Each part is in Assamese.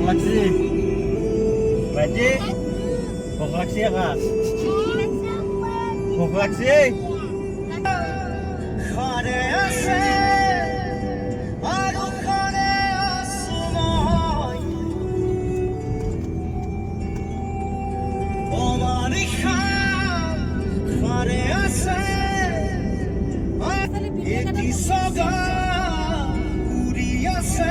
লাগছে ভাইজি ভোক লাগছে খাস ভোক লাগছে ঘরে আছে আর ঘরে আসু মই তোমারি খাম ঘরে আছে এটি সগা উড়ি আছে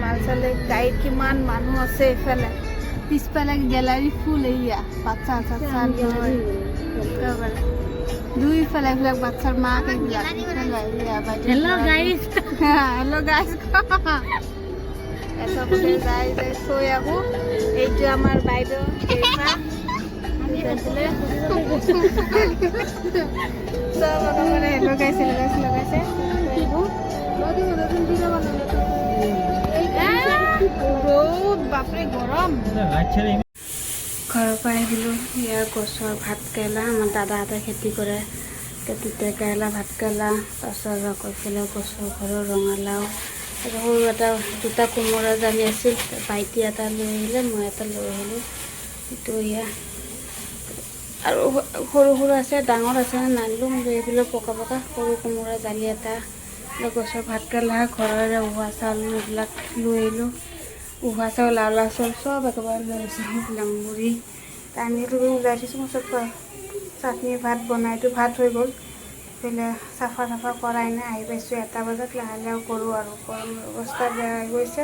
মাল চালে গাড়ীত কিমান মানুহ আছে এইফালে পিছফালে গেলাৰী ফুল এয়া বাচ্চা চাচ্চা দুইফালে এইবিলাক বাচ্চাৰ মাক এইবিলাক হেল্ল' গাইজ চবতে যাই যাই থৈ আহোঁ এইটো আমাৰ বাইদেউ চব মানে লগাইছে ৰ'দ বাপৰে গৰম ঘৰৰ পৰা আহিলোঁ ইয়াৰ গছৰ ভাত কেৰেলা আমাৰ দাদাহঁতে খেতি কৰে তিতা কেৰেলা ভাত কেৰেলা তাৰপিছত আকৌ এইফালে গছৰ ঘৰৰ ৰঙালাও সৰু এটা দুটা কোমোৰা জালি আছিল ভাইটি এটা লৈ আহিলে মই এটা লৈ আহিলোঁ এইটো এয়া আৰু সৰু সৰু আছে ডাঙৰ আছে নানিলোঁ এইফালে পকা পকা সৰু কোমোৰা জালি এটা গছৰ ভাত কেৰেলা ঘৰৰে উহোৱা চাউল এইবিলাক লৈ আহিলোঁ উহোৱা চাউল লাওলা চাউল চব একেবাৰে লৈ আহিছোঁ লাংগুৰি আনিলোঁ ওলাই দিছোঁ মই চব চাটনি ভাত বনাইতো ভাত হৈ গ'ল এইফালে চাফা কৰাই নাই আহি পাইছোঁ 1 বজাত লাহে লাহে কৰোঁ আৰু গৰম অৱস্থা বেয়া হৈ গৈছে